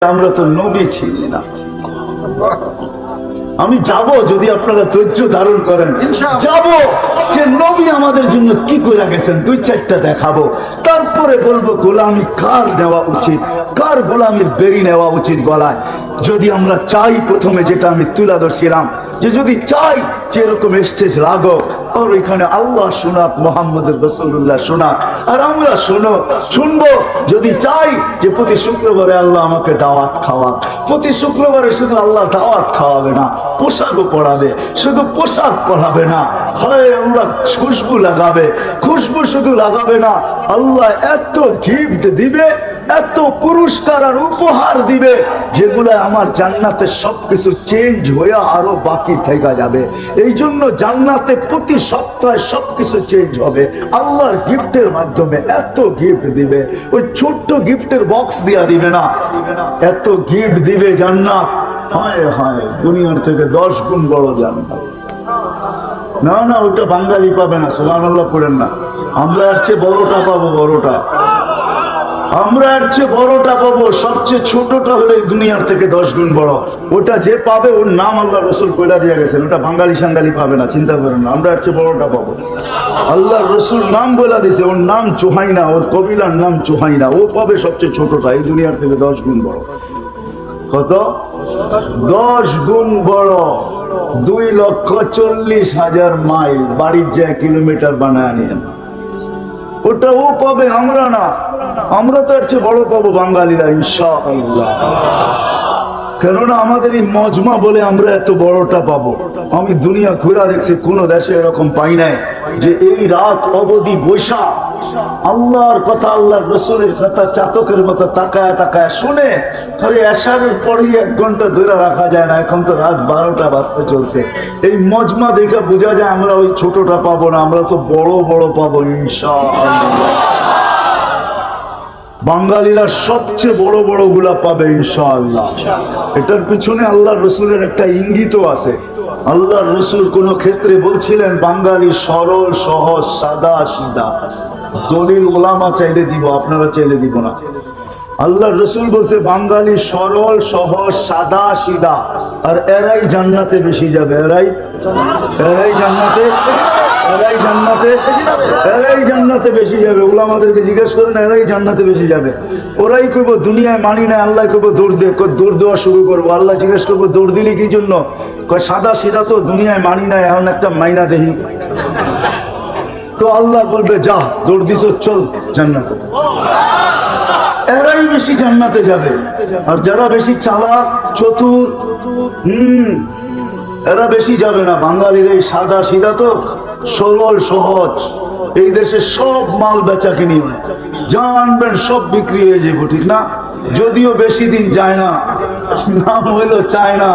আমরা তো নবী ছিলি না। আমি যাব, যদি আপনারা ধৈর্য ধারণ করেন যাব, যে নবী আমাদের জন্য কি করে গেছেন দুই চারটা দেখাবো, তারপরে বলবো গোলামি কার নেওয়া উচিত, কার গোলামির বেরি নেওয়া উচিত গলায়। যদি আমরা চাই, প্রথমে যেটা আমি তুলে ধরছিলাম, যে যদি চাই যে এরকম স্টেজ লাগো আর এখানে আল্লাহ শোনাক, মোহাম্মদ রাসূলুল্লাহ শোনাক, আর আমরা শুনবো। যদি চাই যে প্রতি শুক্রবারে আল্লাহ আমাকে দাওয়াত খাওয়াক, প্রতি শুক্রবারে শুধু আল্লাহ দাওয়াত খাওয়াবে না, পোশাকও পরাবে, শুধু পোশাক পরাবে না, হয় আল্লাহ খুশবু লাগাবে, খুশবু শুধু লাগাবে না, আল্লাহ এত গিফট দিবে, এত পুরস্কার আর উপহার দিবে, যেগুলো আমার জান্নাতে সবকিছু চেঞ্জ হয়ে আরো বাকি থেকে যাবে। এই জন্য জান্নাতে প্রতি সপ্তাহে সবকিছু চেঞ্জ হবে আল্লাহর গিফটের মাধ্যমে। এত গিফট দিবে, ওই ছোট্ট গিফটের বক্স দিয়া দিবে না, এত গিফট দিবে জান্নাত, হায় হায়, দুনিয়ার থেকে 10 গুণ বড় জান্নাত। না না, ওটা বাঙালি পাবে না, সুবহানাল্লাহ পড়েন না। আমরা এর চেয়ে বড়টা পাবো, বড়টা আমরা এর চেয়ে বড়টা পাবো। সবচেয়ে ছোটটা হলে দুনিয়ার থেকে 10 গুণ বড়। ওটা যে পাবে ওর নাম আল্লাহ রসুল কইলা দিয়ে গেছেন, ওটা বাঙালি সাঙ্গালি পাবে না, চিন্তা করেন না। আমরা এর চেয়ে বড়টা পাবো। আল্লাহ রসুল নাম বলে দিছে, ওর নাম চুহাইনা, ওর কবিলার নাম চুহাইনা, ও পাবে সবচেয়ে ছোটটা, এই দুনিয়ার থেকে 10 গুণ বড়। কত? 10 গুণ বড়। 2,40,000 মাইল বাড়ির যায় কিলোমিটার বানায় নিয়েন, ওটা ও পাবে, আমরা না। আমরা তো এর চেয়ে বড় পাবো বাঙালিরা ইনশাআল্লাহ। কেননা আমাদের এই মজমা বলে আমরা এত বড়টা পাবো। আমি দুনিয়া ঘুরা দেখছি, কোন দেশে এরকম পাই নাই যে এই রাত অবধি বৈশা আল্লাহর কথা, আল্লাহর রসুলের কথা চাতকের মতো তাকায় তাকায় শুনে। আরে এশারের পরেই 1 ঘন্টা ধরে রাখা যায় না, এখন তো রাত 12টা বাজতে চলছে। এই মজমা দেখে বোঝা যায় আমরা ওই ছোটটা পাবো না, আমরা তো বড় বড় পাবো ইনশাআল্লাহ। বাঙালিরা সবচেয়ে বড় বড় গুলা পাবে ইনশাআল্লাহ। এটার পিছনে আল্লাহর রসুলের একটা ইঙ্গিতও আছে। আল্লাহর রসুল কোন ক্ষেত্রে বলছিলেন বাঙালি সরল সহজ সাদা সিধা। দলিল ওলামা চাইলে দিব, আপনারা চাইলে দিব না। আল্লাহর রসুল বলছে বাঙালি সরল সহজ সাদা সিধা, আর এরাই জান্নাতে বেশি যাবে। এরাই জান্নাতে, এরাই জান্নাতে বেশি যাবে। ওলামাদেরকে জিজ্ঞেস করেন, এরাই জান্নাতে বেশি যাবে। ওরাই কইব দুনিয়ায় মানি না, আল্লাহ কইব দৌড় দে, দৌড় দেওয়া শুরু করবো। আল্লাহ জিজ্ঞেস করবো দৌড় দিলি কি জন্য? কয় সাদা সিধা তো দুনিয়ায় মানি না, এখন একটা মাইনা দেহি। তো আল্লাহ বলবে যা, দৌড় দিস, চল জান্নাতে। এরাই বেশি জান্নাতে যাবে। আর যারা বেশি চালাক চতুর, এরা বেশি যাবে না। বাঙালির এই সাদা সিধা তো সরল সহজ। এই দেশে সব মাল বেচা কিনি হয়, জানবেন সব বিক্রি হয়ে যাবো, ঠিক না? যদিও বেশি দিন যায় না, নাম হইলো চায়না,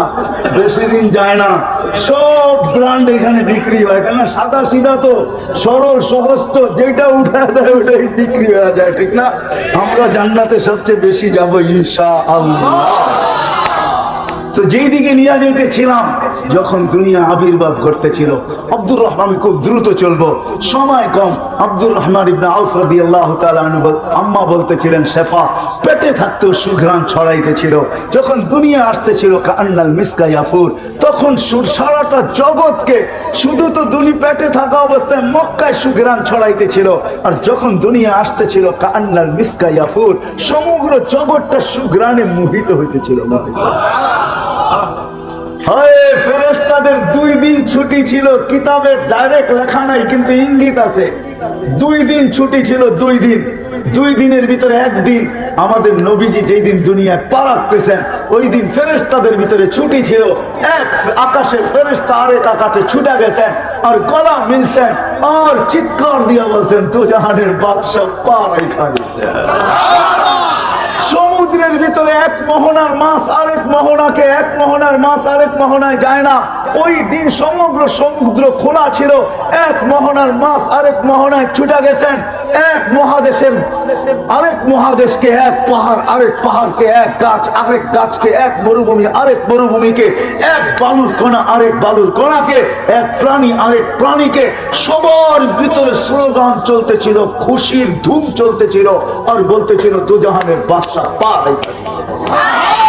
বেশি দিন যায় না, সব ব্র্যান্ড এখানে বিক্রি হয়। কেন? সাদা সিধা তো, সরল সহজ তো, যেটা উঠায় দেয় ওটাই বিক্রি হয়ে যায়, ঠিক না? আমরা জান্নাতে সবচেয়ে বেশি যাবো ইনশাআল্লাহ। তো যেই দিকে নিয়ে যাইতেছিলাম, যখন দুনিয়া আবির্ভাব ঘটতেছিল, আব্দুর রহমান, খুব দ্রুত চলবো, সময় কম। আব্দুর রহমান ইবনে আউফ রাদিয়াল্লাহু তাআলা আনহু আম্মা বলতেছিলেন, শেফা পেটে থাকতেও সুঘ্রাণ ছড়াইতেছিল। যখন দুনিয়া আসতেছিল কান্নাল মিসকা ইয়াফুর, তখন সারাটা জগৎকে, শুধু তো পেটে থাকা অবস্থায় মক্কায় সুঘ্রাণ ছড়াইতেছিল। আর যখন দুনিয়া আসতেছিল কান্নাল মিসকা ইয়াফুর, সমগ্র জগৎটা সুঘ্রাণে মোহিত হইতেছিল। ফেরেশতাদের 2 দিন ছুটি ছিল, কিতাবের ডাইরেক্ট লেখা নাই কিন্তু ইঙ্গিত আছে। 2 দিন ছুটি ছিল, 2 দিনের ভিতরে 1 দিন আমাদের নবীজি যেই দিন দুনিয়ায় পা রাখতেছেন, ওই দিন ফেরেশতাদের ভিতরে ছুটি ছিল। এক আকাশে ফেরেশতা আরেক আকাশে ছুটে গেছেন, আর গলা মিলছেন, আর চিৎকার দিয়ে বলছেন তো জাহানের বাদশা পা রেখা দিয়েছে। সমুদ্রের ভিতরে এক মোহনার মাছ আরেক মোহনাকে, এক মোহনার মাছ আরেক মোহনায় যায় না। ওই দিন সমগ্র সমুদ্র খোলা ছিল, এক মোহনার মাছ আরেক মোহনায় ছুটে গেছেন। এক মহাদেশের আরেক মহাদেশকে, এক পাহাড় আরেক পাহাড়কে, এক গাছ আরেক গাছকে, এক মরুভূমি আরেক মরুভূমিকে, এক বালুর কণা আরেক বালুর কণাকে, এক প্রাণী আরেক প্রাণীকে। সবার ভিতরে স্লোগান চলতেছিল, খুশির ধুম চলতেছিল, আর বলতেছিল দুজাহানের বাদশা পা রেখা দিয়েছে।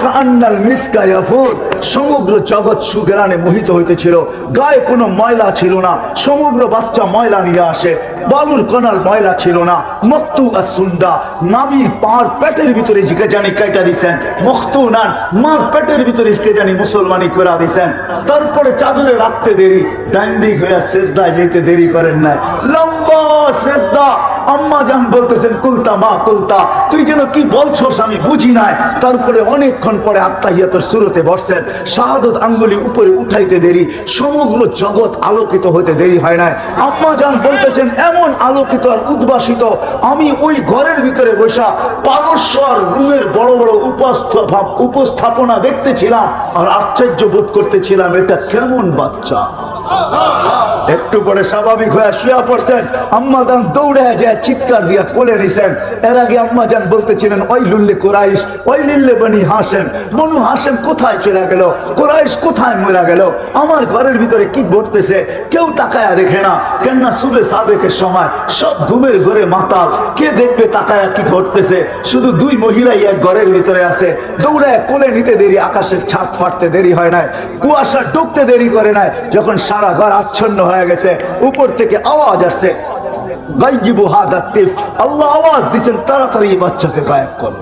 ওয়াকান্নাল মিসকা ইয়াফুর, সমগ্র জগৎ সুঘ্রাণে মোহিত হইতেছিল। গায়ে কোনো ময়লা ছিল না, সমগ্র বাচ্চা ময়লা নিয়ে আসে, বালুর কণার ময়লা ছিল না। মক্তু আসুন্ডা, নাবির পার পেটের ভিতরে কে জানি কাইটা দিছেন। মখতুনান, মার পেটের ভিতরে কে জানি মুসলমানি করে দিছেন। তারপরে চাদরে রাখতে দেরি, ডান দিক হইয়া সেজদায় যেতে দেরি করেন নাই, লম্বা সেজদা। আম্মা জান বলতেছেন কুলতা মা কুলতা, তুই যেন কি বলছস আমি বুঝি নাই। তারপরে অনেকক্ষণ পরে আত্তাহিয়াতুর শুরুতে বসছেন, শাহাদত আঙ্গুলি উপরে উঠাইতে দেরি, সমগ্র জগৎ আলোকিত হতে দেরি হয় নাই। আম্মা জান বলতেছেন এমন আলোকিত আর উদ্ভাসিত, আমি ওই ঘরের ভিতরে বসা পারস্য আর রুমের বড় বড় উপস্থাপনা দেখতেছিলাম আর আশ্চর্য বোধ করতেছিলাম, এটা কেমন বাচ্চা। একটু পরে স্বাভাবিক হয়ে শুয়ে পড়ছেন, আম্মা জান দৌড়ে যায় চিৎকার দিয়া কোলে নিছেন। এর আগে আম্মা জান বলতেছিলেন ওই লুল্লে কুরাইশ, ওই লিল্লে বনি হাসেম, বনু হাসেম কোথায় চলে গেল, কুরাইশ কোথায় মরে গেল, আমার ঘরের ভিতরে কি ঘটতেছে কেউ তাকায়া দেখে না। কেননা সুবে সাদেকের সময় সব ঘুমের ঘরে মাতাল, কে দেখবে তাকায়া কি ঘটতেছে। শুধু দুই মহিলাই এক ঘরের ভিতরে আছে, দৌড়ে কোলে নিতে দেরি, আকাশের ছাদ ফাটতে দেরি হয় নাই, কুয়াশা ঢুকতে দেরি করে নাই। যখন সারা ঘর আচ্ছন্ন হয়ে গেছে, উপর থেকে আওয়াজ আসছে, গায়িবু হাদা তিফ, আল্লাহ আওয়াজ দিবেন তাড়াতাড়ি বাচ্চাকে গায়েব করো।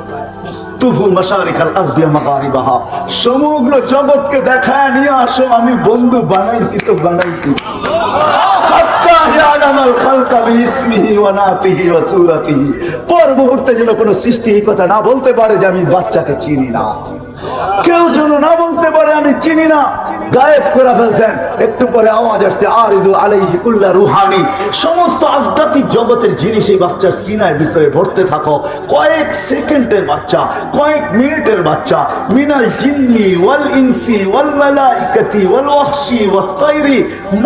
তুফু মাশারিকাল আরদি মাগারিবাহা, সমগ্র জগৎকে দেখায় নিয়ে আসো আমি বন্ধু বানাইছি তো বানাইছি। হাত্তা ইয়ালামাল খালকা বিইসমিহি ওয়া নাতিহি ওয়া সূরাতিহি, পর মুহূর্তে যেন কোনো সৃষ্টি এই কথা না বলতে পারে যে আমি বাচ্চাকে চিনি না, কেউ যেন না বলতে পারে আমি চিনি না, গায়েব করে ফেলছেন। একটু পরে আওয়াজ আসছে আরিদু আলাইহি কুল্লা রুহানি, সমস্ত আধ্যাত্মিক জগতের জিনিস এই বাচ্চার সিনার ভিতরে ভরতে থাকো। কয়েক সেকেন্ডের বাচ্চা, কয়েক মিনিটের বাচ্চা, মিনাল জিন্নি ওয়াল ইনসি ওয়াল মালাইকাতি ওয়াল ওয়াহশি ওয়াত তায়রি,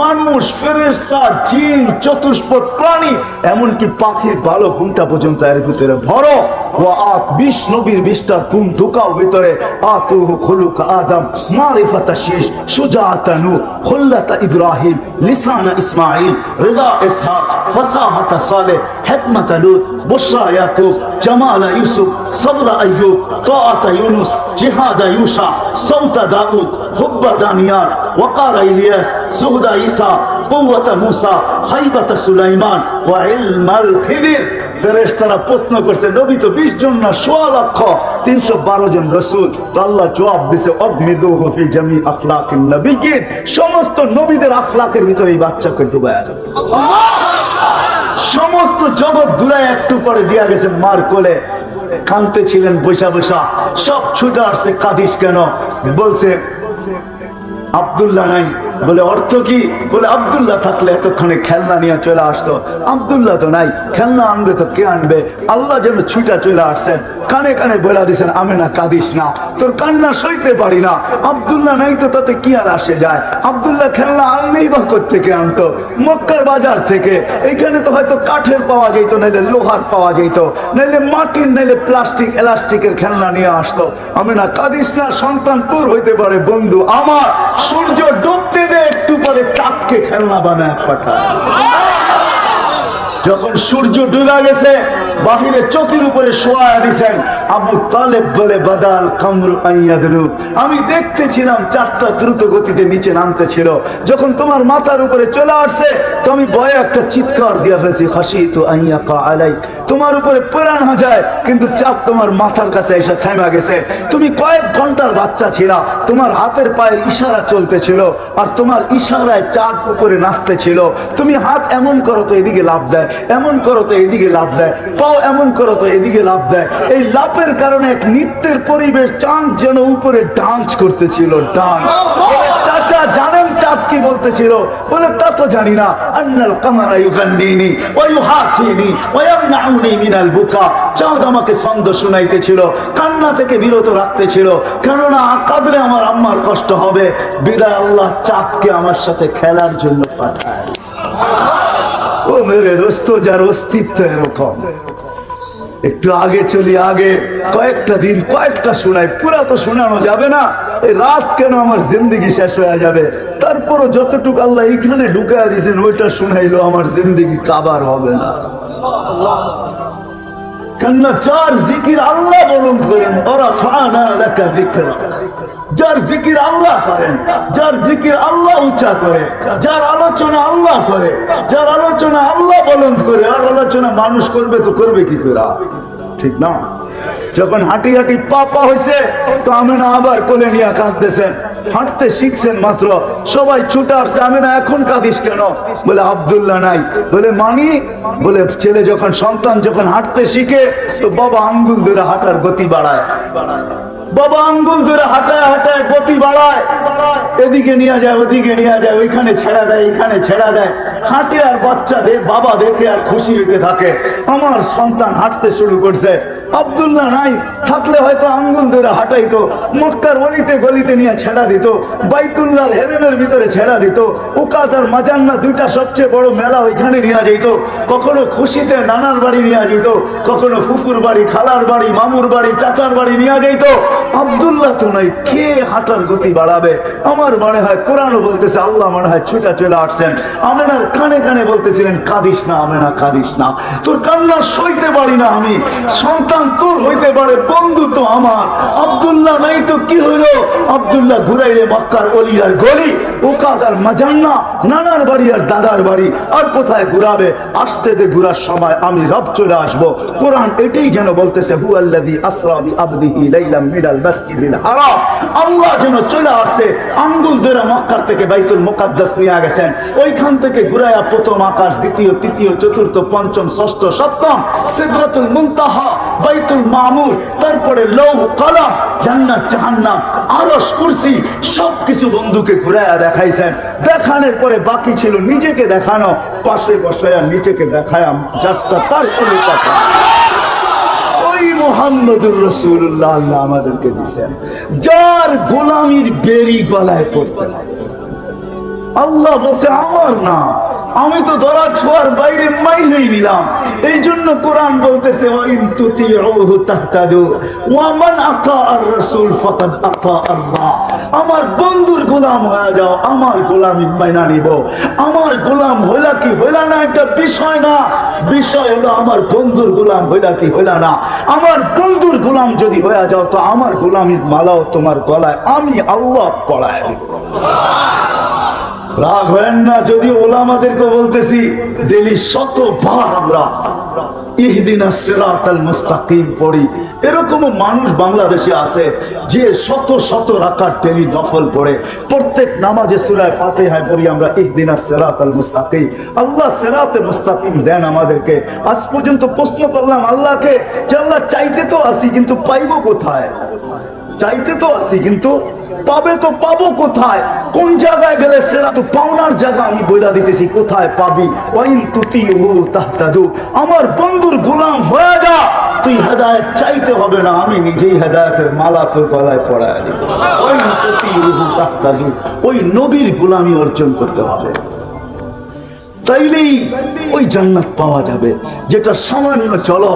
মানুষ, ফেরেশতা, জিন, চতুষ্পদ প্রাণী, এমনকি পাখির বালক ঘুমটা পর্যন্ত এর ভিতরে ভরো। ওয়া আত 20 নবীর 20টা গুণ ঢুকাও ভিতরে। আতুহু খুলুক আদম, মারিফাতা শীশ, শুজাআতা নূহ, খুল্লাতা ইব্রাহিম, লিসানা ইসমাঈল, রিদা ইসহাক, ফাসাহাতা সালেহ, হিকমাতা লূত, বুশরা ইয়াকুব, জামালা ইউসুফ, সবরা আইয়ুব, তাআতা ইউনুস, জিহাদা ইউশা, সাউতা দাউদ, হুব্বা দানিয়াল, ওয়াকারা ইলিয়াস, সুহদা ঈসা, কুওয়াতা মূসা, হাইবাতা সুলাইমান, ওয়া ইলমাল খিদির। ফেরেশতারা প্রশ্ন করছে নবী তো 20 জন না 100 লক্ষ, 312 জন রাসূল। তো আল্লাহ জবাব দিয়েছে অগমিদুহু ফি জামি আখলাকিন নবিয়্যিন, সমস্ত নবীদের আখলাকের ভিতরে এই বাচ্চাকে ডুবায়া যাবে। সমস্ত জগৎ ঘুরায় একটু পরে দিয়া গেছে মার কোলে, কাঁদতে ছিলেন বৈশা বৈশা, সব ছুটে আসছে, কাঁদিস কেন? বলছে আব্দুল্লাহ নাই। বলে অর্থ কি? বলে আব্দুল্লাহ থাকলে এতক্ষণে খেলনা নিয়ে চলে আসতো, আব্দুল্লাহ তো নাই, খেলনা আনবে তো কে আনবে? আল্লাহ যেন ছুটা চলে আসছেন, কানে কানে বলে দিয়েছেন আমেনা কাঁদিস না, তোর কান্না সইতে পারি না। আব্দুল্লাহ নাই তো তাতে কি আর আসে যায়? আব্দুল্লাহ খেলনা আনলেই বা কোত্থেকে আনতো? মক্কার বাজার থেকে। এইখানে তো হয়তো কাঠের পাওয়া যেত, নাইলে লোহার পাওয়া যেত, নাইলে মাটির, নাইলে প্লাস্টিক এলাস্টিকের খেলনা নিয়ে আসতো। আমেনা কাঁদিস না, সন্তান তোর হইতে পারে বন্ধু আমার। সূর্য ডুবতে দে, একটু পরে চাঁদকে খেলনা বানায় পাঠায়। যখন সূর্য ডুবে গেছে, বাহিরে চোখের উপরে শোয়া দিয়েছেন। আবু তালেব বলে বাদাল কামরু আইয়াদরু, আমি দেখতেছিলাম চাঁদটা দ্রুত গতিতে নিচে নামতেছিল। যখন তোমার মাথার উপরে চলে আসছে তো আমি ভয়ে একটা চিৎকার দিয়ে ফেলছি, খাশিতু আইয়াকা আলাই, তোমার উপরে প্রাণ যায়, কিন্তু চাঁদ তোমার মাথার কাছে এসে থেমে গেছে। তুমি কয়েক ঘন্টার বাচ্চা ছিলা, তোমার হাতের পায়ের ইশারা চলতেছিল, আর তোমার ইশারায় চাঁদ উপরে নাচতেছিল। তুমি হাত এমন করো তো এদিকে লাফ দেয়, এমন করো তো এদিকে লাফ দেয়, পাও এমন করো তো এদিকে লাফ দেয়। এই লাফের কারণে এক নৃত্যের পরিবেশ, চাঁদ যেন উপরে ডান্স করতেছিল, ডান্স। চাচা জানেন চাঁদ কি বলতেছিল? বলে তা তো জানি না। আন্নাল কামারা ইউগান্নিনি ওয়া ইউহাকিনি ওয়া ইয়ামনাউনি মিনাল বুকা, চাঁদ আমাকে ছন্দ শুনাইতেছিল, কান্না থেকে বিরত রাখতেছিল, কেননা কাঁদলে আমার আম্মার কষ্ট হবে। বিদায় আল্লাহ চাঁদকে আমার সাথে খেলার জন্য পাঠায়। ও মেরে দোস্ত, যার অস্তিত্ব এরকম। একটু আগে চলি, আগে কয়েকটা দিন কয়েকটা শোনাই, পুরা তো শোনানো যাবে না। এই রাত কেন আমার জিন্দগি শেষ হয়ে যাবে। তারপরও যতটুকু আল্লাহ এইখানে ঢুকায় দিয়েছেন ওইটা শুনাইলো আমার জিন্দগি কাবার হবে না। কেননা যার জিকির আল্লাহ বলুন করেন, ওরা ফানা লাকা যিকরাক, যার জিকির আল্লাহ করেন, যার জিকির আল্লাহ উচ্চা করে, যার আলোচনা আল্লাহ করে, যার আলোচনা আল্লাহ বলুন করে, আর আলোচনা মানুষ করবে তো করবে কি করে? ঠিক না? যখন হাঁটি হাঁটি পা হয়েছে তো আমেনা আবার কোলে নিয়ে কাঁদতেছেন। হাঁটতে শিখছেন মাত্র, সবাই ছুটে আসছে, আমেনা এখন কাঁদিস কেন? বলে আব্দুল্লাহ নাই। বলে মানি? বলে ছেলে যখন সন্তান যখন হাঁটতে শিখে তো বাবা আঙ্গুল ধরে হাঁটার গতি বাড়ায়, বাবা আঙ্গুল ধরে হাঁটায় হাঁটায় গতি বাড়ায়, এদিকে নিয়ে যায় ওদিকে নিয়ে যায়, ওইখানে ছেড়া দেয় এখানে ছেড়া দেয়, হাঁটে আর বাচ্চা বাবা দেখে আর খুশি হইতে থাকে, আমার সন্তান হাঁটতে শুরু করছে। আব্দুল্লাহ নাই, থাকলে হয়তো আঙ্গুল ধরে হাঁটাইতো, মক্কার অলিতে গলিতে নিয়ে ছেড়া দিত, বাইতুল্লাহর হেরেমের ভিতরে ছেড়া দিত, উকাস আর মাজান্না দুইটা সবচেয়ে বড় মেলা ওইখানে নিয়ে যেত, কখনো খুশিতে নানার বাড়ি নিয়ে যেত, কখনো ফুফুর বাড়ি, খালার বাড়ি, মামুর বাড়ি, চাচার বাড়ি নিয়ে যেত। আব্দুল্লাহ তো নাই, কে হাঁটার গতি বাড়াবে? আমার মনে হয় কোরআনও বলতেছে, আল্লাহ মনে হয় ছুটা চলে আসছেন, আমেনার কানে কানে বলতেছিলেন, কাঁদিস না আমেনা, কাঁদিস না, তোর কান্না সইতে পারি না আমি, সন্তান তোর হইতে পারে, বন্ধু তো আমার। আব্দুল্লাহ নাই তো কি হইলো? আব্দুল্লাহ ঘুরাইলে মক্কার অলি আর গলি, উকাস আর মাজান্না, নানার বাড়ি আর দাদার বাড়ি, আর কোথায় ঘুরাবে? আসতে দে, ঘুরার সময় আমি রব চলে আসবো। কোরআন এটাই যেন বলতেছে, হুয়াল্লাযী আসরা বিআবদিহি লাইলাম মিনাল মাসজিদিল হারাম, আল্লাহ যেন চলে আসছে, আঙ্গুল ধরে মক্কার থেকে বাইতুল মুকাদ্দাস নিয়ে গেছেন, ওইখান থেকে ঘুরাইয়া প্রথম আকাশ, দ্বিতীয়, তৃতীয়, চতুর্থ, পঞ্চম, ষষ্ঠ, সপ্তম, সিদরাতুল মুনতাহা, বাইতুল মামুর, তারপরে লৌহ কলম, জান্নাত জাহান্নাম, আরশ, কুরসি, সবকিছু বন্ধুকে ঘুরাইয়া দেখাইছেন। দেখানোর পরে বাকি ছিল নিজেকে দেখানো, পাশে বসায়া নিজেকে দেখায়া যাত্রা, তারপরে কথা ওই মুহাম্মদুর রাসূলুল্লাহ আল্লাহ আমাদেরকে দিয়েছেন, যার গোলামির বেরি গলায় পড়তে হয়। আল্লাহ বলছে আমার না, আমি তো ধরা ছোঁয়ার বাইরে মাইলেই দিলাম। এই জন্য কোরআন বলতেছে, ওয়াইন তুতিউহু তাহতাদু ওয়া মান আতাআর রাসূল ফাকাদ আতা আল্লাহ। আমার বন্ধুর গোলাম হয়ে যাও, আমার গোলামি মাইনা নিব। আমার গোলাম হইলা কি হইলা না একটা বিষয় না, বিষয় হলো আমার বন্ধুর গোলাম হইলা কি হইলা না। আমার বন্ধুর গোলাম যদি হয়ে যাও তো আমার গোলামির মালাও তোমার গলায় আমি আল্লাহ পড়ায় দিব। রাগ হয় না, যদি ওলামাদেরকে বলতেছি ডেলি শতবার আমরা ইহদিনাস সিরাতাল মুস্তাকিম পড়ি। এরকমও মানুষ বাংলাদেশে আছে যে শত শত রাকাত ডেলি নফল পড়ে, প্রত্যেক নামাজে সূরা ফাতিহায় পড়ি আমরা ইহদিনাস সিরাতাল মুস্তাকিম। আল্লাহ সিরাতে মুস্তাকিম দেন আমাদেরকে। আজ পর্যন্ত প্রশ্ন করলাম আল্লাহকে যে আল্লাহ চাইতে তো আসি কিন্তু পাইবো কোথায়? চাইতে তো আসি কিন্তু পাবে তো পাবো কোথায়? কোন জায়গায় গেলে সেরা তো পাওনার জায়গা আমি বইলা দিতেছি, কোথায় পাবি? ওয়াইন তুতিউহু তাহতাদু, আমার বন্ধুর গোলাম হয়ে যা, তুই হেদায়েত চাইতে হবে না, আমি নিজেই হেদায়েতের মালা তোর গলায় পরায় দেব। ওয়াইন তুতিউহু তাহতাদু, ওই নবীর গোলামি অর্জন করতে হবে, তাইলেই ওই জান্নাত পাওয়া যাবে। যেটা সামান্য চলো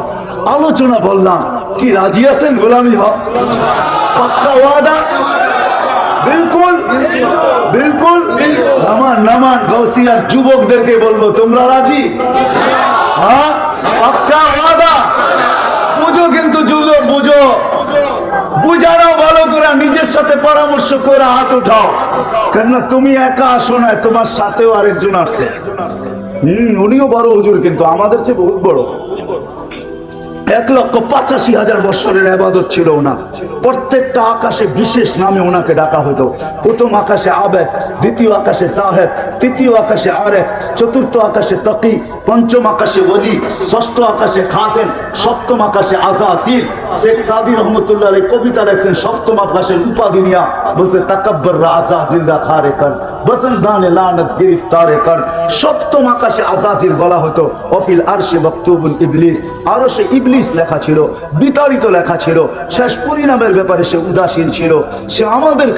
আলোচনা বললাম, কি রাজি আছেন গোলামি হক? পাক্কা ওয়াদা? বিলকুল বিলকুল। নামান নামান গৌসিয়ার যুবকদেরকে বলবো, তোমরা রাজি? হ্যাঁ, পাক্কা ওয়াদা? বুঝো কিন্তু যুবক, বুঝো, বুঝানো ভালো করে, নিজের সাথে পরামর্শ করে হাত উঠাও। কেননা তুমি একা আসো না, তোমার সাথেও আরেকজন আছে। উনিও বড় হুজুর, কিন্তু আমাদের চেয়ে বহুত বড়। 1,85,000 বছরের ইবাদত ছিল ওনার। প্রত্যেকটা আকাশে বিশেষ নামে ওনাকে ডাকা হতো। প্রথম আকাশে আবেদ, দ্বিতীয় আকাশে জাহেদ, তৃতীয় আকাশে আরেফ, চতুর্থ আকাশে তাকি, পঞ্চম আকাশে ওলি, ষষ্ঠ আকাশে খাজেন, সপ্তম আকাশে আজাজিল। শেখ সাদি রহমতুল্লাহ আলাইহি কবিতা লেখছেন, সপ্তম আকাশের উপাধি নিয়া বলছে, তাকাব্বার আজাজিল রাখারে কর বসন্দানে লানত গিরফতারে কর। সপ্তম আকাশে আজাজিল বলা হতো। অফিল আরশে মাকতুবুন ইবলিস, আরশে ইবলিস লেখা ছিল, বিতাড়িত লেখা ছিল। শেষ পরিণামের ব্যাপারে সে উদাসীন ছিল। সে আমাদের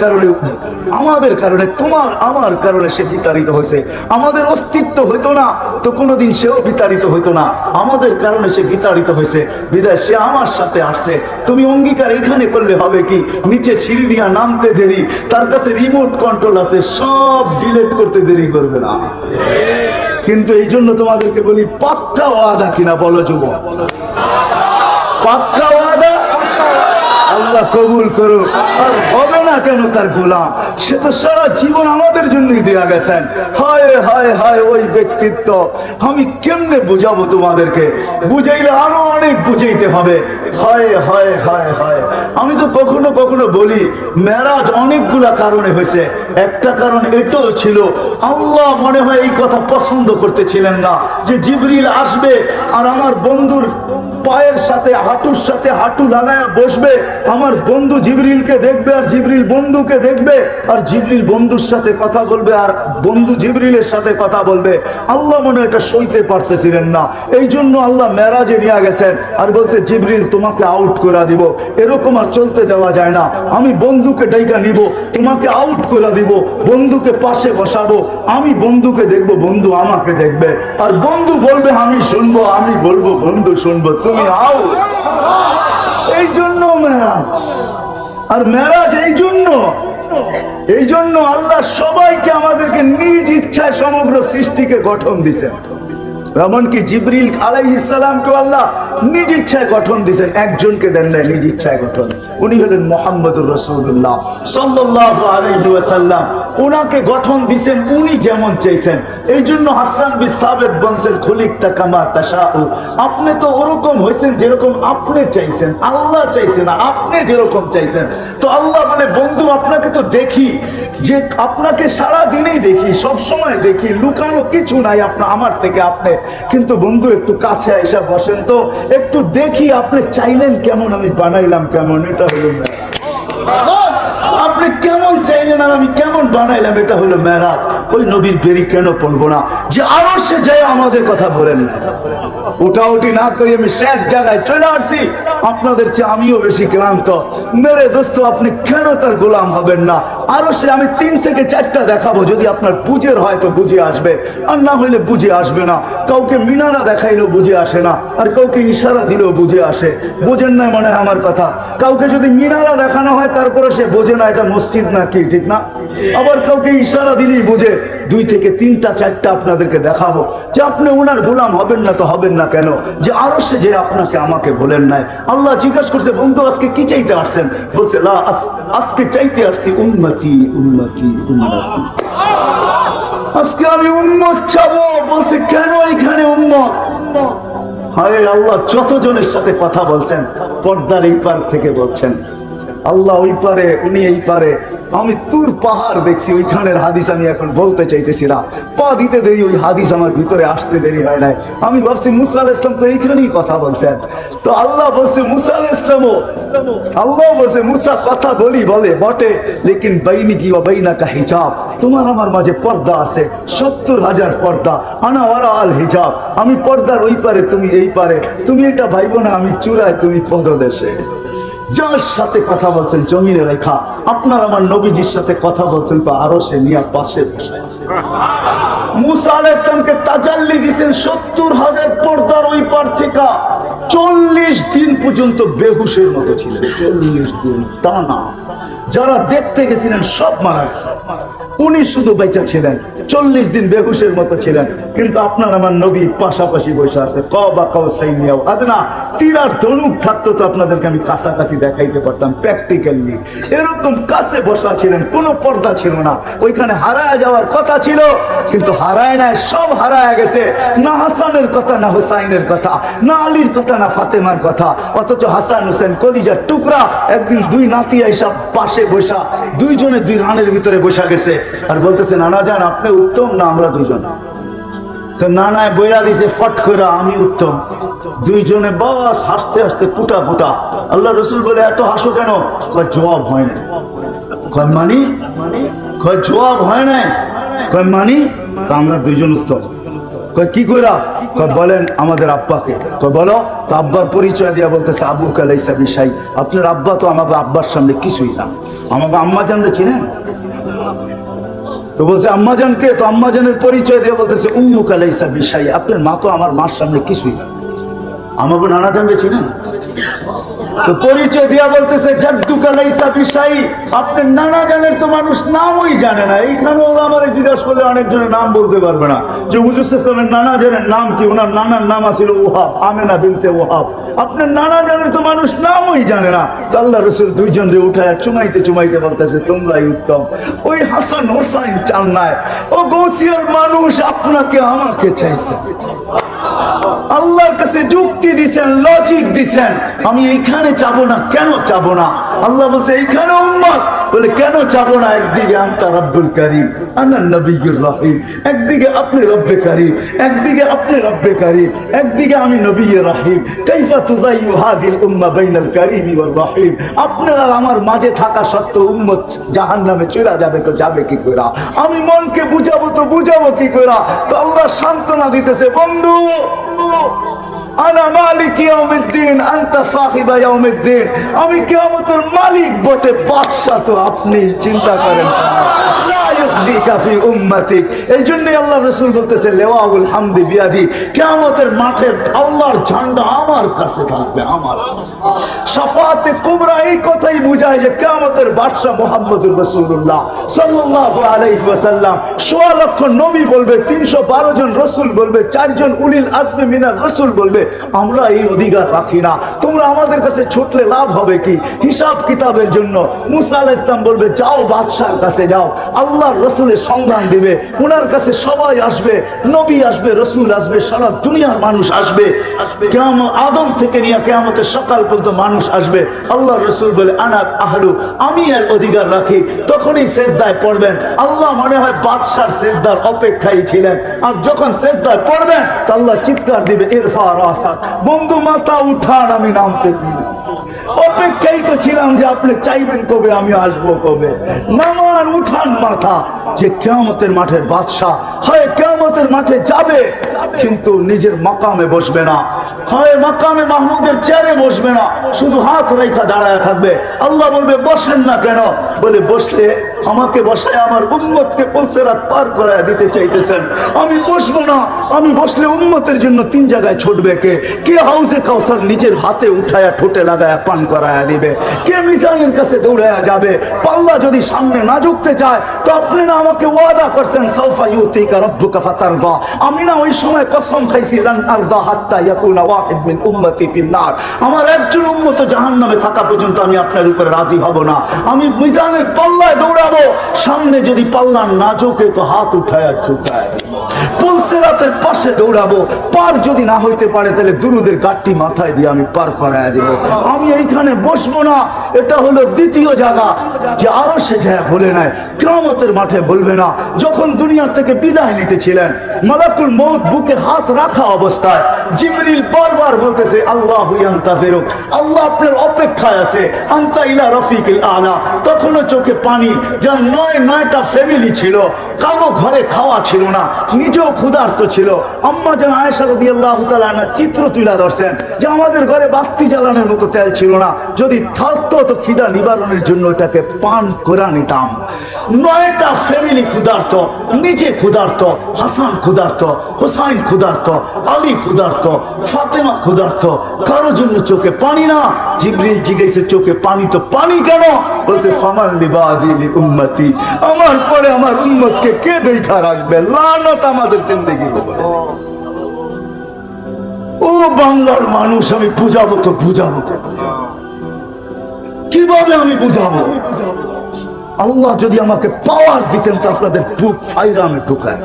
কারণে তোমার আমার কারণে সে বিতাড়িত হয়েছে। আমাদের অস্তিত্ব হইতো না তো কোনোদিন সেও বিতাড়িত হইতো না, আমাদের কারণে সে বিতাড়িত হয়েছে। বিদায় সে আমার সাথে আসছে। তুমি অঙ্গীকার এখানে করলে হবে কি, নিচে সিঁড়ি দিয়া নামতে দেরি, তার কাছে রিমোট কন্ট্রোল আছে, সব ডিলিট করতে দেরি করবে না। কিন্তু এই জন্য তোমাদেরকে বলি, পাক্কা ওয়াদা কিনা বলো যুবক? পাক্কা ওয়াদা? আল্লাহ কবুল করুক। আর হবে না কেন তার গোলাম? সে তো সারা জীবন আমাদের জন্যই দেয়া গেছেন। হায় হায় হায় ওই ব্যক্তিত্ব আমি কেমনে বুঝাবো তোমাদেরকে? বুঝাইলে আরো অনেক বুঝাইতে হবে। হায় হায় হায় হায়। আমি তো কখনো কখনো বলি মেরাজ অনেকগুলা কারণে হয়েছে। একটা কারণ এটাও ছিল, আল্লাহ মনে হয় এই কথা পছন্দ করতেছিলেন না যে জিবরিল আসবে আর আমার বন্ধুর পায়ের সাথে হাঁটুর সাথে হাঁটু লাগায় বসবে, আমার বন্ধু জিবরিলকে দেখবে আর জিবরিল বন্ধুকে দেখবে, আর জিবরিল বন্ধুর সাথে কথা বলবে আর বন্ধু জিবরিলের সাথে কথা বলবে। আল্লাহ মনে হয় এটা সইতে পারতেছিলেন না, এই জন্য আল্লাহ মেরাজে নিয়ে গেছেন আর বলছে জিবরিল তোমাকে আউট করে দিব। এরকম আর চলতে দেওয়া যায় না। আমি বন্ধুকে ডাইকা নিব, তোমাকে আউট করে দিব, বন্ধুকে পাশে বসাবো, আমি বন্ধুকে দেখবো, বন্ধু আমাকে দেখবে, আর বন্ধু বলবে আমি শুনবো, আমি বলবো বন্ধু শুনবো, তুমি আও। এই জন্য মেরাজ। আর মেরাজ এই জন্য আল্লাহ সবাইকে আমাদেরকে নিজ ইচ্ছায় সমগ্র সৃষ্টিকে গঠন দিছেন। এমনকি জিবরিল আলাইহিস সালামকে আল্লাহ নিজ ইচ্ছায় গঠন দিয়েছেন, একজনকে দেন নাই নিজ ইচ্ছায় গঠন। উনি হলেন মুহাম্মদুর রাসূলুল্লাহ সাল্লাল্লাহু আলাইহি ওয়াসাল্লাম। উনাকে গঠন দিয়েছেন উনি যেমন চাইছেন। এই জন্য হাসান বিন সাবিত বলছেন খুলিকতা কামা তাশাউ, আপনি তো ওরকম হয়েছেন যেরকম আপনি চাইছেন। আল্লাহ চাইছেন না, আপনি যেরকম চাইছেন। তো আল্লাহ বলে বন্ধু আপনাকে তো দেখি, যে আপনাকে সারা দিনেই দেখি, সব সময় দেখি, লুকানো কিছু নাই আপনার আমার থেকে আপনি। কিন্তু বন্ধু একটু কাছে এসে বসেন তো, একটু দেখি আপনি চাইলেন কেমন, আমি বানাইলাম কেমন। এটা হলো আপনি কেমন চাইলেন আর আমি কেমন বানাইলাম, এটা হলো মেরাজ। ওই নবীর বেরি কেন পড়বো না যে আরো সে যায় আমাদের কথা বলেন না। উঠাউঠি না করি আমি শেষ জায়গায় চলে আসছি, আপনাদের চেয়ে আমিও বেশি ক্লান্ত। মেরে দোস্ত আপনি কেন তার গোলাম হবেন না? আরো সে আমি 3 থেকে 4টা দেখাবো, যদি আপনার বুঝের হয় তো বুঝে আসবে, আর না হইলে বুঝে আসবে না। কাউকে মিনারা দেখাইলেও বুঝে আসে না, আর কাউকে ইশারা দিলেও বুঝে আসে। বোঝেন না মনে হয় আমার কথা? কাউকে যদি মিনারা দেখানো হয় তারপরে সে বোঝে না এটা মসজিদ না কি, ঠিক না? আবার কাউকে ইশারা দিলেই বুঝে। 2 থেকে 3টা 4টা আপনাদেরকে দেখাবো যে আপনি ওনার গোলাম হবেন না তো হবেন না কেন? যে আরো সে যে আপনাকে আমাকে বলেন নাই। আল্লাহ জিজ্ঞাসা করছে বন্ধু আজকে কি চাইতে আসছেন? বলছে লা আজকে চাইতে আসছি উম্মতি উম্মতি উম্মতি, আজকে আমি উম্মত চাবো। বলছে কেন এখানে উম্মত? হায় আল্লাহ যতজনের সাথে কথা বলছেন পর্দার এই পার থেকে বলছেন, আল্লাহ ওই পারে উনি এই পারে। আমি তুর পাহাড় দেখছি, ওইখানের হাদিস আমি এখন বলতে চাইতেছি না, পা দিতে দেরি, ওই হাদিস আমার ভিতরে আসতে দেরি হয় নাই। আমি ভাবছি মুসা আলাইহিস সালাম তো এইখানেই কথা বলছেন, তো আল্লাহ বলছে মুসা আলাইহিস সালামও, আল্লাহ বলছে মুসা কথা বলে বটে, লেকিন বাইনিকি ওয়া বাইনাকা হিজাব, তোমার আমার মাঝে পর্দা আছে, 70,000 পর্দা। আনা ওয়ারা আল হিজাব, আমি পর্দার ওই পারে তুমি এই পারে। তুমি এটা ভাইবো না আমি চূড়ায় তুমি পদদেশে। যার সাথে কথা বলছেন জমিনে রেখা, আপনার আমার নবীজির সাথে কথা বলছেন তো আরো সে নিয়ে পাশে বসে আছে। মুসা আলাইহিস সালামকে তাজাল্লি দিয়েছেন 70,000 পর্দার ওই পার থেকে। 40 দিন পর্যন্ত বেহুশের মতো ছিলেন, 40 দিন টানা। যারা দেখতে গেছিলেন সব মারা গেছে, উনি শুধু বেঁচে ছিলেন। 40 দিন বেহুশের মতো ছিলেন। কিন্তু আপনার আমার নবী পাশাপাশি বসে আছে। কবা কাউসাইনিয়াও আদনা, তীর আর ধনুক থাকতো তো আপনাদেরকে আমি কাছাকাছি দেখাইতে পারতাম প্র্যাকটিক্যালি। এরকম কাছে বসা ছিলেন, কোনো পর্দা ছিল না। ওইখানে হারায় যাওয়ার কথা ছিল কিন্তু হারায় নাই, সব হারায় গেছে। না হাসানের কথা, না হুসাইনের কথা, না আলীর কথা, না ফাতেমার কথা। অথচ হাসান হুসেন কলিজার টুকরা একদিন 2 নাতি আইসা পাশে বসা, 2 জনে 2 রানের ভিতরে বসা গেছে আর বলতেছে নানা যান আপনি উত্তম না আমরা 2 জন? তো নানায় বইরা দিছে ফট করে আমি উত্তম। 2 জনে বাস হাসতে হাসতে কুটা কুটা। আল্লাহ রসুল বলে এত হাসো কেন? জবাব হয় না। মানি জবাব হয় না। মানি আমরা 2 জন উত্তম। কি কইরা? বলেন আমাদের আব্বাকে। বলো তো। আব্বার পরিচয় দিয়া বলতেছে আবু কালাইসা বিশাই, আপনার আব্বা তো আমাকে আব্বার সামনে কিছুই না। আমাকে আম্মা জানলে চিনেন? তো বলছে আম্মা জানকে, তো আম্মা জানের পরিচয় দিয়ে বলতেছে উম্মু কালাইসা বিশাই, আপনার মা তো আমার মার সামনে কিছুই না। আমাকে নানা জানলে চিনেন? তো পরিচয় দিয়া বলতেছে জাদ্দুকা লাইসা বিশাই, আপনার নানা জানের তো মানুষ নামই জানে না। এইখানেও আমার জিজ্ঞাসা করলে অনেকজনের নাম বলতে পারবে না যে হুজুর সাল্লাল্লাহু নানা জানের নাম কি। ওনার নানার নাম ছিল ওহাব, আমেনা বিনতে ওহাব। আপনার নানা জানের তো মানুষ নামই জানে না। তো আল্লাহ রাসূল দুইজন রে উঠায় চুমাইতে চুমাইতে বলতেছে তোমরাই উত্তম। ওই হাসান হোসাইন চান নাই, ও গৌসিয়ার মানুষ আপনাকে আমাকে চাইছে। আল্লাহর কাছে যুক্তি দিছেন, লজিক দিছেন, আমি এইখানে চাবো না। কেন চাবো না? আল্লাহ বলছে এইখানে উম্মত, বলে কেন চাবো না? একদিকে আনতা রব্বুল কারীম আনা নবিয়্যুর রহিম, একদিকে আপনি রব্বে কারীম, একদিকে আপনি রব্বে কারীম, একদিকে আমি নবিয়্যুর রহিম। কাইফা তুযাইয়ু হাযিল উম্মাহ বাইনাল কারীম ওয়ার রহিম। আপনারা আমার মাঝে থাকা সত্ত্বেও উম্মত জাহান্নামে চলে যাবে, তো যাবে কি কইরা? আমি মনকে বুঝাবো তো বুঝাবো কি কইরা? তো আল্লাহ সান্ত্বনা দিতেছে, বন্ধু আনা মালিক ইয়াউমিদ্দিন আনতা সাহিবা ইয়াউমিদ্দিন, আমি কিয়ামতের মালিক বটে, বাদশা তো আপনি। চিন্তা করেন এই জন্যই আল্লাহ রাসূল বলতেছে লেওয়াউল হামদি বিয়াদি, কিয়ামতের মাঠের আল্লাহর ঝান্ডা আমার কাছে থাকবে, আমার কাছে। শাফাআতে কুবরা এই কথাই বুঝায় যে কিয়ামতের বাদশা মুহাম্মদুর রাসূলুল্লাহ সাল্লাল্লাহু আলাইহি ওয়াসাল্লাম। ১৬ লক্ষ নবী বলবে, ৩১২ জন রাসূল বলবে, ৪ জন উলিল আজমি মিনার রাসূল বলবে, আমরা এই অধিকার রাখি না। তোমরা আমাদের কাছে ছুটলে লাভ হবে কি? হিসাব কিতাবের জন্য মুসা আলাইহিস সালাম বলবে যাও বাদশার কাছে যাও, আল্লাহর রাসূলের সন্ধান দিবে, ওনার কাছে সবাই আসবে, নবী আসবে, রাসূল আসবে, সারা দুনিয়ার মানুষ আসবে। কিয়ামত আদম থেকে নিয়ে কিয়ামতের সকাল পর্যন্ত মানুষ আসবে। আল্লাহর রাসূল বলে আনা আহলু, আমি এর অধিকার রাখি। তখনই সেজদায় পড়বেন। আল্লাহ মনে হয় বাদশার সেজদার অপেক্ষায় ছিলেন। আর যখন সেজদায় পড়বেন তো আল্লাহ চিৎকার দিবে ইরফা রাসাক, বন্ধু মাথা উঠান, আমি নামতেছি। অপেক্ষাই তো ছিলাম যে আপনি চাইবেন কবে, আমি আসবো কবে। নামান, উঠান মাথা। যে কিয়ামতের মাঠের বাদশা হয় কিয়ামতের মাঠে যাবে, কিন্তু নিজের মাকামে বসবে না, হয় মাকামে মাহমুদের চেয়ারে বসবে না, শুধু হাত রেখা দাঁড়ায় থাকবে। আল্লাহ বলবে বসেন না কেন? বলে বসলে আমাকে বসায় আমার উম্মতকে পুলসিরাত পার করায় দিতে চাইতেছেন, আমি বসবো না। আমি বসলে উম্মতের জন্য 3 জায়গায় ছুটবে। কে হাউজে কাউসার নিজের হাতে উঠায়া ঠোঁটে লাগায়া পান করায়া দিবে, কে মিজানের কাছে দৌড়ায়া যাবে। পাল্লা যদি সামনে না ঝুঁকতে চায় তো আপনি না আমাকে ওয়াদা করছেন সাউফা ইউতিকা রাব্বুকা ফাতারদা, আমি না ওই সময় কসম খাইছি লান আরদা হাত্তা ইয়াকুনা ওয়াহিদ মিন উম্মতি ফিন নার, আমার একজন উম্মত জাহান্নামে থাকা পর্যন্ত আমি আপনার উপরে রাজি হব না। আমি মিজানের পাল্লায় দৌড়াবো, সামনে যদি পাল্লা না ঝুঁকে তো হাত উঠায়া ঝুঁকায়। পুলসিরাতের পাশে দৌড়াবো, পার যদি না হইতে পারে তাহলে দুরুদের গাঁটটি মাথায় দিয়ে আমি পার করায় দেব। আমি এইখানে বসবো না। এটা হলো দ্বিতীয় জায়গা যে আরো সে যায় বলে নাই, কিয়ামতের মাঠে বলবে না। যখন দুনিয়ার থেকে বিদায় নিতেছিলেন, মালাকুল মউত বুকে হাত রাখা অবস্থায় জিবরিল বারবার বলতেছে আল্লাহু ইয়ান্তাযিরুক, আল্লাহ আপনার অপেক্ষায় আছে, আনতা ইলা রফিকিল আলা। তখনও চোখে পানি। যার 9টা ফ্যামিলি ছিল, কারো ঘরে খাওয়া ছিল না, নিজেও ক্ষুধার্ত ছিল। আম্মা জান আয়েশা রাদিয়াল্লাহু তাআলা আনহা চিত্র তুলে ধরছেন যে আমাদের ঘরে বাতি জ্বালানোর মতো তেল ছিল না, যদি থাকতো তো খিদা নিবারণের জন্য এটাকে পান করে নিতাম। 9টা ফ্যামিলি ক্ষুধার্ত, নিজে ক্ষুধার্ত, হাসান ক্ষুধার্ত, হোসাইন ক্ষুধার্ত, আলী ক্ষুধার্ত, ফাতেমা ক্ষুধার্ত, কারো জন্য চোখে পানি না। জিবরিল জিজ্ঞেসে চোখে পানি তো পানি কেন? বলছে ফামান লিবাদি লি উম্মতি, আমার পরে আমার উম্মতকে কে দেখা রাখবে? লানত আমাদের জিন্দেগি। ও বাংলার মানুষ, আমি বুঝাবো তো বুঝাবো কিভাবে? আমি বুঝাবো? আল্লাহ যদি আমাকে পাওয়ার দিতেন তো আপনাদের বুক ফাইরা আমি ঢুকায়।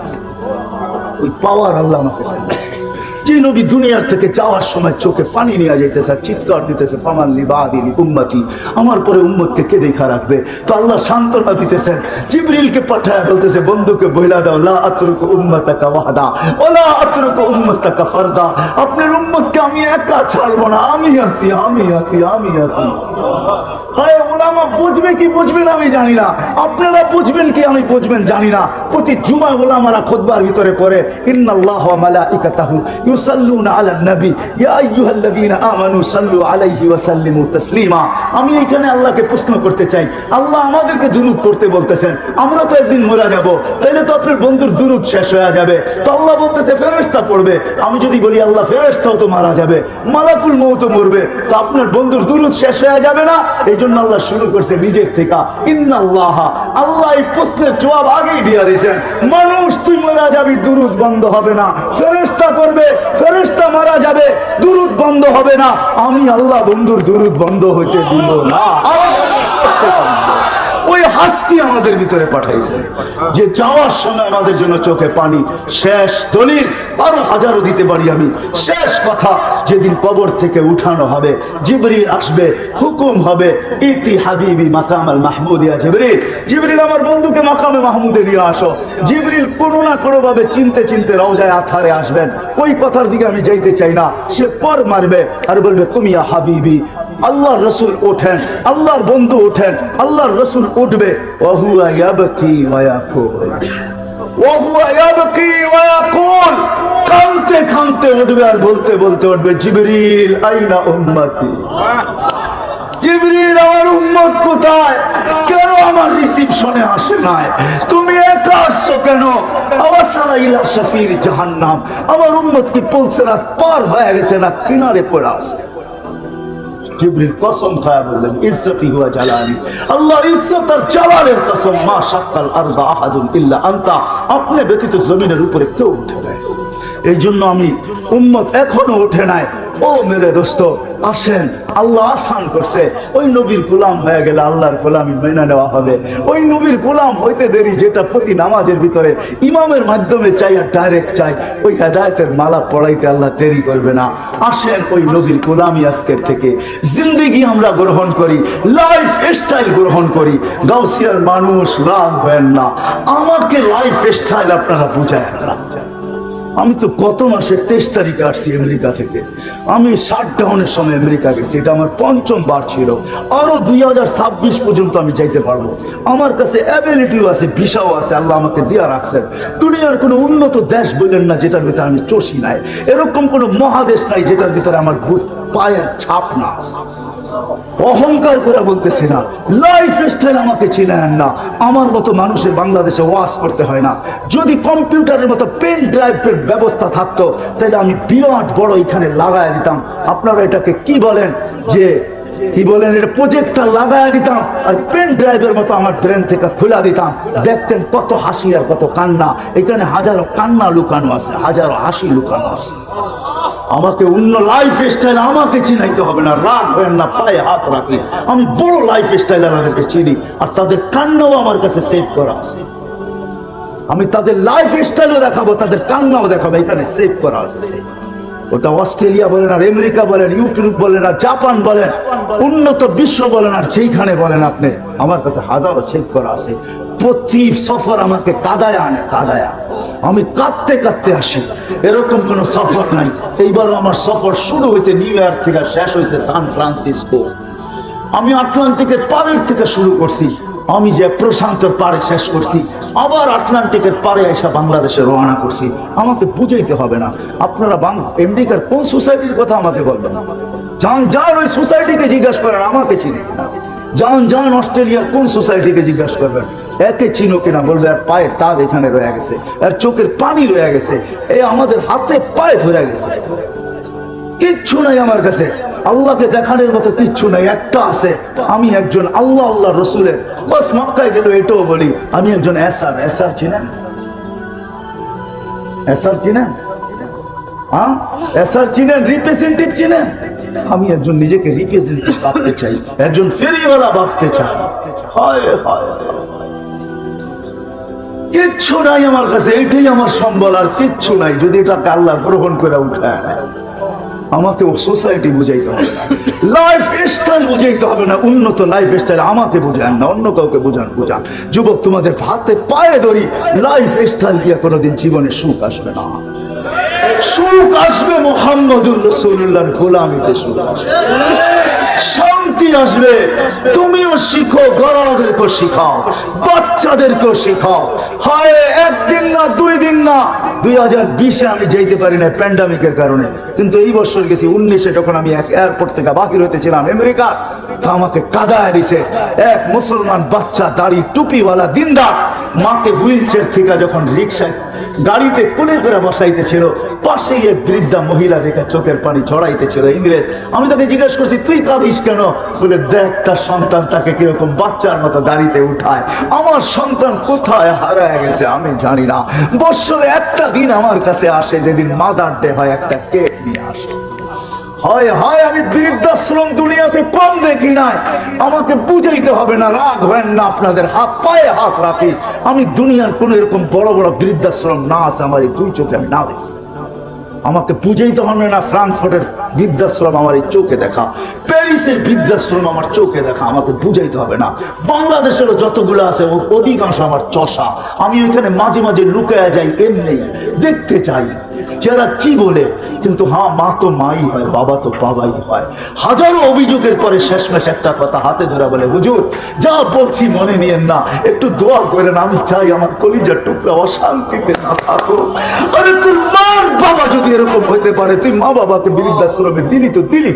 ওই পাওয়ার আল্লাহ আমাকে। যে নবী দুনিয়ার থেকে যাওয়ার সময় চোখে পানি নিয়ে যাইতেছে, চিৎকার দিতেছে ফামান লিবাদি লি উম্মতি, আমার পরে উম্মতকে কে দেখা রাখবে? তো আল্লাহ সান্ত্বনা দিতেছেন, জিবরিলকে পাঠায় বলতেছে বন্ধুকে বইলা দাও লা আতরুকু উম্মাতাকা ওয়াহদা ওয়ালা আতরুকু উম্মাতাকা ফারদা, আপনার উম্মতকে আমি একা ছাড়বো না, আমি আছি, আমি আছি, আমি আছি। হয় ওলামা বুঝবে কি বুঝবে না আমি জানি না, আপনারা বুঝবেন কি আমি বুঝবেন জানি না। প্রতি জুমা ওলামারা খুতবার ভিতরে পড়ে ইন্নাল্লাহা ওয়া মালাইকাতাহু ইউসাল্লুনা আলান নবী ইয়া আইয়ুহাল্লাযীনা আমানু সাল্লু আলাইহি ওয়া সাল্লিমু তাসলিমা। আমি এখানে আল্লাহকে প্রশ্ন করতে চাই, আল্লাহ আমাদেরকে দুরূদ পড়তে বলতেছেন, আমরা তো একদিন মারা যাব, তাইলে তো আপনার বন্ধুর দুরূদ শেষ হয়ে যাবে। তো আল্লাহ বলতেছে ফেরেশতা পড়বে। আমি যদি বলি আল্লাহ ফেরেশতাও তো মারা যাবে, মালাকুল মউত মরবে, তো আপনার বন্ধুর দুরূদ শেষ হয়ে যাবে না? এই জন্য আল্লাহ শুরু করছে নিজের থেকে ইন্নাল্লাহা। আল্লাহ এই প্রশ্নের জবাব আগেই দিয়ে দিয়েছেন, মানুষ তুই মারা যাবি, দুরূদ বন্ধ হবে না। ফেরেশতা করবে, ফেরেশতা মারা যাবে, দুরূদ বন্ধ হবে না। আমি আল্লাহ বন্ধুর দুরূদ বন্ধ হইতে দিব না। ওই হাস্তি আমাদের ভিতরে পাঠাইছে যে যাওয়ার সময় আমাদের জন্য চোখে পানি। শেষ দলিল আরো হাজারো দিতে পারি আমি। শেষ কথা, যেদিন কবর থেকে উঠানো হবে, জিবরিল আসবে, হুকুম হবে ইতি হাবিবি মাকামাল মাহমুদিয়া। জিবরিল, জিবরিল আমার বন্ধুকে মাকামে মাহমুদে নিয়ে আসো। জিবরিল কোনো না কোনো ভাবে চিনতে চিনতে রওজায়ে আতহারে আসবেন। ওই কথার দিকে আমি যাইতে চাই না। সে পর মারবে আর বলবে কুমিয়া হাবিবি। আল্লাহর রাসূল ওঠেন, আল্লাহর বন্ধু ওঠেন, আল্লাহর রাসূল উঠবে, ওয়াহুয়া ইয়াবকি ওয়া ইয়াকুল, ওয়াহুয়া ইয়াবকি ওয়া ইয়াকুল, কাঁদতে কাঁদতে উঠবে আর বলতে বলতে উঠবে জিবরিল আইনা উম্মতি। জিবরিল আমার উম্মত কোথায়? কেন আমার রিসিপশনে আসে নাই? তুমি একা আসছো কেন? আওয়াসালা ইলা শাফির জাহান্নাম। আমার উম্মত কি পুলসিরাত পার হয়ে গেছে না কিনারে পড়ে আছে? জিবরিল কসম খায়া বললেন ইজ্জতি ওয়া জালালি, আল্লাহর ইজ্জত আর জালালের কসম, মা শাক্কাল আরদা আহাদুন ইল্লা আনতা, আপনি ব্যতীত জমিনের উপরে কেউ উঠে নাই। এই জন্য আমি উম্মত এখনো উঠে নাই। ও মেরে দোস্ত, আসেন, আল্লাহ আসান করছে। ওই নবীর গোলাম হয়ে গেলে আল্লাহর গোলামি মেনে নেওয়া হবে। ওই নবীর গোলাম হইতে দেরি, যেটা প্রতি নামাজের ভিতরে ইমামের মাধ্যমে চাই আর ডাইরেক্ট চাই, ওই হেদায়েতের মালা পড়াইতে আল্লাহ দেরি করবে না। আসেন ওই নবীর গোলামি আজকের থেকে জিন্দেগি আমরা গ্রহণ করি, লাইফ স্টাইল গ্রহণ করি। গাউসিয়ার মানুষ রাগ হবেন না, আমাকে লাইফ স্টাইল আপনারা বুঝায় না। আমি তো গত মাসের 23 তারিখে আসছি আমেরিকা থেকে। আমি শাটডাউনের সময় আমেরিকা গেছি, এটা আমার 5ম বার ছিল। আরো 2026 পর্যন্ত আমি যাইতে পারবো। আমার কাছে অ্যাবিলিটিও আছে, ভিসাও আছে, আল্লাহ আমাকে দিয়া রাখছেন। দুনিয়ার কোনো উন্নত দেশ বললেন না যেটার ভিতরে আমি চষি নাই, এরকম কোনো মহাদেশ নাই যেটার ভিতরে আমার পায়ের ছাপ না আছে। অহংকার করে বলতেছি না, লাইফ স্টাইল আমাকে চিনেন না। আমার মতো মানুষের বাংলাদেশে ওয়াজ করতে হয় না। যদি কম্পিউটারের মতো পেন ড্রাইভের ব্যবস্থা থাকতো, তাহলে আমি বিরাট বড় এখানে লাগায় দিতাম। আপনারা এটাকে কি বলেন, যে কি বলেন, এটা প্রজেক্টর লাগায় দিতাম আর পেন ড্রাইভের মতো আমার ব্রেন থেকে খুলে দিতাম। দেখতেন কত হাসি আর কত কান্না। এখানে হাজারো কান্না লুকানো আছে, হাজারো হাসি লুকানো আছে। আমাকে অন্য লাইফ স্টাইল আমাকে চিনাইতে হবে না। রাগ হয় না, পায়ে হাত রাখি। আমি বড় লাইফ স্টাইল আমাদেরকে চিনি, আর তাদের কান্নাও আমার কাছে সেভ করা আছে। আমি তাদের লাইফ স্টাইলও দেখাবো, তাদের কান্নাও দেখাবো, এখানে সেভ করা আছে। ওটা অস্ট্রেলিয়া বলেন আর আমেরিকা বলেন, ইউটিউব বলেন আর জাপান বলেন, উন্নত বিশ্ব বলেন আর যেইখানে বলেন আপনি, আমার কাছে হাজারো সেভ করা আছে। প্রতি সফর আমাকে কাদায় আনে, কাদায়। আমি কাঁদতে কাঁদতে আসি, এরকম কোনো সফর নাই। এইবার আমার সফর শুরু হয়েছে নিউ ইয়র্ক থেকে, শেষ হয়েছে সান ফ্রান্সিসকো। আমি আটলান্টিকের পাড়ের থেকে শুরু করছি, আমি যে প্রশান্তর পাড়ে শেষ করছি, আবার আটলান্টিকের পাড়ে এসে বাংলাদেশে রওনা করছি। আমাকে বুঝাইতে হবে না। আপনারা আমেরিকার কোন সোসাইটির কথা আমাকে বলবেন, যান যান ওই সোসাইটিকে জিজ্ঞাসা করেন, আমাকে চিনি না। যান যান অস্ট্রেলিয়ার কোন সোসাইটিকে জিজ্ঞাসা করবেন, একে চিনো কিনা, বলবে আর পায়ের তাপ এখানে রয়ে গেছে, আর চোখের পানি রয়ে গেছে, এই আমাদের হাতে পায়ে ধরে গেছে। কিচ্ছু নাই আমার কাছে, আল্লাহকে দেখানোর মতো কিচ্ছু নাই। একটা আছে, আমি একজন আল্লাহ আল্লাহ রসুলের, বাস মক্কায় গেল এটাও বলি আমি একজন এসার। এসার চিনেন? এসার চিনেন? হ্যাঁ, এসার চিনেন? রিপ্রেজেন্টেটিভ চিনেন? আমি একজন নিজেকে রিপ্রেজেন্টেটিভ ভাবতে চাই, একজন ফেরিওয়ালা ভাবতে চাই। হায় হায়, কিচ্ছু নাই আমার কাছে, এটাই আমার সম্বল, আর কিচ্ছু নাই। যদি এটা আল্লাহ গ্রহণ করে উঠায় নেয়, আমাকে ও সোসাইটি বুঝাইতে হবে না, লাইফ স্টাইল বুঝাইতে হবে না। উন্নত লাইফ স্টাইল আমাকে বুঝান না, অন্য কাউকে বুঝান। বুঝান যুবক, তোমাদের হাতে পায়ে ধরি, লাইফ স্টাইল দিয়ে কোনোদিন জীবনে সুখ আসবে না। সুখ আসবে মুহাম্মদুর রাসূলুল্লাহর গোলামিতে, সুখ আসবে, শান্তি আসবে। তুমিও শিখো গড়াদেরকে শিখাও, বাচ্চাদেরকেও শিখাও। হয় একদিন না 2 দিন না, 2020-এ আমি যেতে পারি না প্যান্ডামিকের কারণে, কিন্তু এই বছর গেছি 19-এ, যখন আমি এক এয়ারপোর্ট থেকে বাহির হতেছিলাম আমেরিকা, তা আমাকে কাদায় দিছে এক মুসলমান বাচ্চা, দাড়ি টুপিওয়ালা দিনদার, মাকে হুইল চেয়ার থেকে যখন রিক্সায় গাড়িতে কোলে করে বসাইতেছিল, পাশেই এক বৃদ্ধা মহিলা দেখে চোখের পানি ছড়াইতেছিল, ইংরেজ। আমি তাকে জিজ্ঞেস করছি, তুই কাঁদিস কেন? বলে, দেখ তার সন্তান তাকে কিরকম বাচ্চার মতো গাড়িতে উঠায়। আমার সন্তান কোথায় হারায় গেছে আমি জানি না। বছরে একটা দিন আমার কাছে আসে, যেদিন মাদার ডে হয়, একটা কেক নিয়ে আসে। হয় হয় আমি বৃদ্ধাশ্রম দুনিয়াতে কম দেখি নাই। আমাকে বুঝাইতে হবে না, রাগ হয় না, আপনাদের হাত পায়ে হাত রাখি। আমি দুনিয়ার কোন এরকম বড় বড় বৃদ্ধাশ্রম না আছে আমার এই 2 চোখে আমি না দেখছি। আমাকে বুঝাইতে হবে না, ফ্রাঙ্কফুর্টের বৃদ্ধাশ্রম আমার এই চোখে দেখা, প্যারিসের বৃদ্ধাশ্রম আমার চোখে দেখা, আমাকে বুঝাইতে হবে না। বাংলাদেশেরও যতগুলো আছে অধিকাংশ আমার চষা। আমি ওইখানে মাঝে মাঝে লুকায়া যাই, এমনি দেখতে চাই যারা কি বলে। কিন্তু হ্যাঁ, মা তো মাই হয়, বাবা তো বাবাই হয়। হাজারো অভিযোগের পরে শেষমেশ একটা কথা হাতে ধরে বলে, হুজুর যা বলছি মনে নিয়েন না, একটু দোয়া করেন। আমি চাই আমার কলিজার টুকরা অশান্তিতে না থাকো। আরে তোর মার বাবা যদি এরকম হইতে পারে, তুই মা বাবাকে বৃদ্ধাশ্রমে দিলি তো দিলি।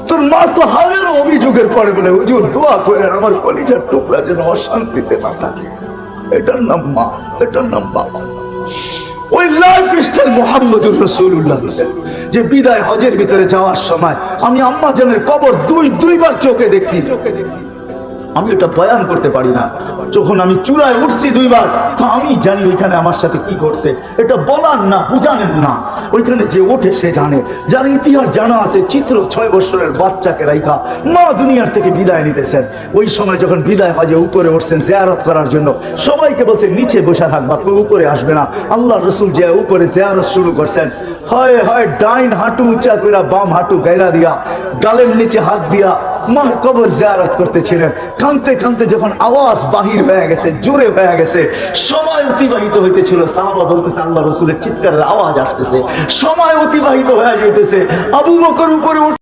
তোর মা তো হাজারো অভিযোগের পরে বলে, হুজুর দোয়া করেন আমার কলিজার টুকরা যেন অশান্তিতে না থাকে। এটার নাম মা, এটার নাম বাবা। ওই লাইফস্টাইল মুহাম্মদুর রাসূলুল্লাহ যে বিদায় হজের ভিতরে যাওয়ার সময় আমি আম্মা জানের কবর দুইবার চোখে দেখছি। আমি এটা বয়ান করতে পারি না। যখন আমি চূড়ায় উঠছি 2 বার, তো আমি জানি ওইখানে আমার সাথে কি করছে। এটা বলার না, বুঝানেন না। ওইখানে যে ওঠে সে জানে, যার ইতিহাস জানা আছে। চিত্র 6 বছরের বাচ্চাকে রাইখা মা দুনিয়ার থেকে বিদায় নিতেছেন। ওই সময় যখন বিদায় হজে উপরে উঠছেন জিয়ারত করার জন্য, সবাইকে বলছে নিচে বসে থাকবা, কেউ উপরে আসবে না। আল্লাহ রসুল যে উপরে জিয়ারত শুরু করছেন, হয় হয় ডাইন হাঁটু উঁচা করে বাম হাঁটু গায়রা দিয়া, গালের নিচে হাত দিয়া মার কবর জিয়ারত করতেছিলেন। কানতে কানতে যখন আওয়াজ বাহির হয়ে গেছে, জোরে হয়ে গেছে, সময় অতিবাহিত হইতেছিল। সাহাবা বলতেছে আল্লাহ রসুলের চিৎকারের আওয়াজ আসতেছে, সময় অতিবাহিত হয়ে যাইতেছে। আবু বকর উপরে